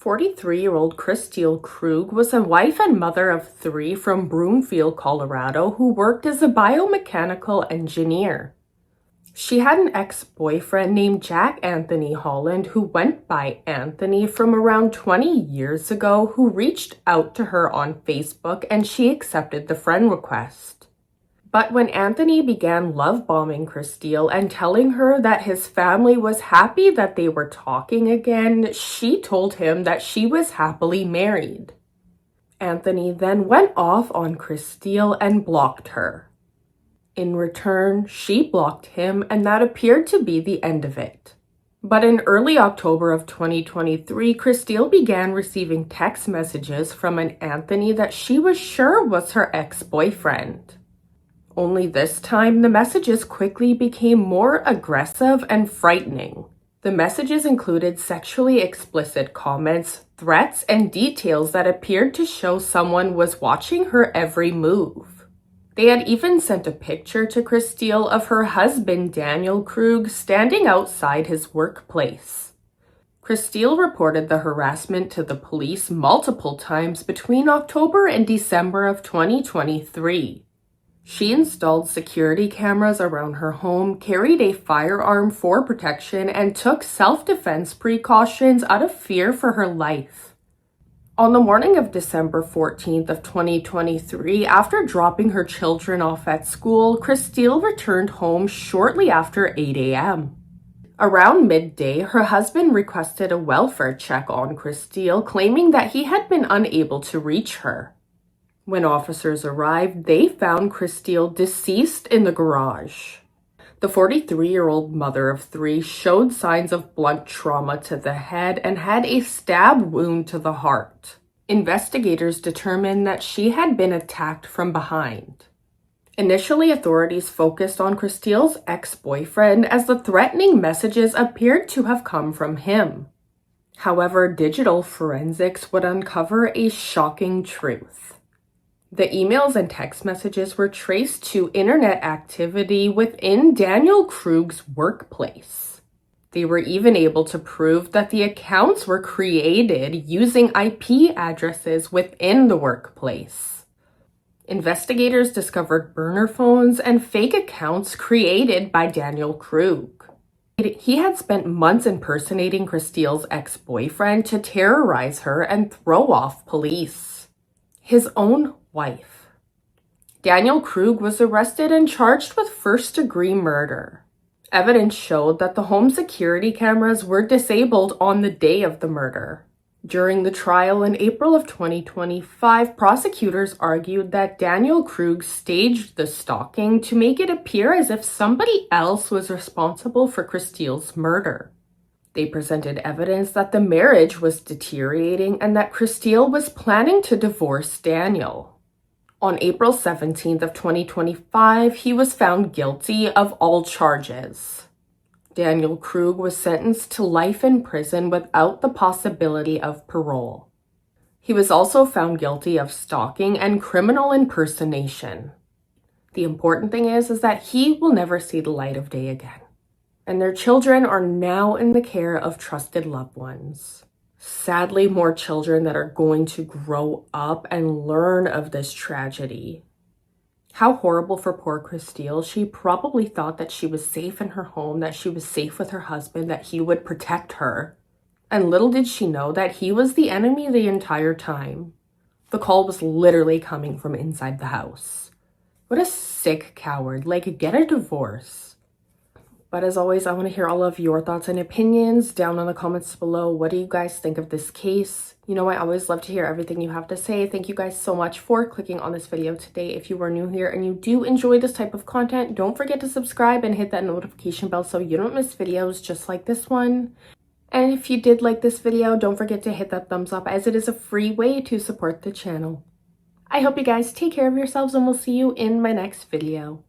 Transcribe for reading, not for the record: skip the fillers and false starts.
43-year-old Kristil Krug was a wife and mother of 3 from Broomfield, Colorado, who worked as a biomechanical engineer. She had an ex-boyfriend named Jack Anthony Holland, who went by Anthony, from around 20 years ago, who reached out to her on Facebook and she accepted the friend request. But when Anthony began love-bombing Kristil and telling her that his family was happy that they were talking again, she told him that she was happily married. Anthony then went off on Kristil and blocked her. In return, she blocked him, and that appeared to be the end of it. But in early October of 2023, Kristil began receiving text messages from an Anthony that she was sure was her ex-boyfriend. Only this time, the messages quickly became more aggressive and frightening. The messages included sexually explicit comments, threats, and details that appeared to show someone was watching her every move. They had even sent a picture to Kristil of her husband, Daniel Krug, standing outside his workplace. Kristil reported the harassment to the police multiple times between October and December of 2023. She installed security cameras around her home, carried a firearm for protection, and took self-defense precautions out of fear for her life. On the morning of December 14th of 2023, after dropping her children off at school, Kristil returned home shortly after 8 a.m. Around midday, her husband requested a welfare check on Kristil, claiming that he had been unable to reach her. When officers arrived, they found Kristil deceased in the garage. The 43-year-old mother of 3 showed signs of blunt trauma to the head and had a stab wound to the heart. Investigators determined that she had been attacked from behind. Initially, authorities focused on Kristil's ex-boyfriend as the threatening messages appeared to have come from him. However, digital forensics would uncover a shocking truth. The emails and text messages were traced to internet activity within Daniel Krug's workplace. They were even able to prove that the accounts were created using IP addresses within the workplace. Investigators discovered burner phones and fake accounts created by Daniel Krug. He had spent months impersonating Kristil's ex-boyfriend to terrorize her and throw off police. His own wife. Daniel Krug was arrested and charged with first-degree murder. Evidence showed that the home security cameras were disabled on the day of the murder. During the trial in April of 2025, prosecutors argued that Daniel Krug staged the stalking to make it appear as if somebody else was responsible for Kristil's murder. They presented evidence that the marriage was deteriorating and that Kristil was planning to divorce Daniel. On April 17th of 2025, he was found guilty of all charges. Daniel Krug was sentenced to life in prison without the possibility of parole. He was also found guilty of stalking and criminal impersonation. The important thing is that he will never see the light of day again. And their children are now in the care of trusted loved ones. Sadly, more children that are going to grow up and learn of this tragedy. How horrible for poor Kristil. She probably thought that she was safe in her home, that she was safe with her husband, that he would protect her. And little did she know that he was the enemy the entire time. The call was literally coming from inside the house. What a sick coward. Like, get a divorce. But as always, I want to hear all of your thoughts and opinions down in the comments below. What do you guys think of this case? You know, I always love to hear everything you have to say. Thank you guys so much for clicking on this video today. If you are new here and you do enjoy this type of content, don't forget to subscribe and hit that notification bell so you don't miss videos just like this one. And if you did like this video, don't forget to hit that thumbs up as it is a free way to support the channel. I hope you guys take care of yourselves and we'll see you in my next video.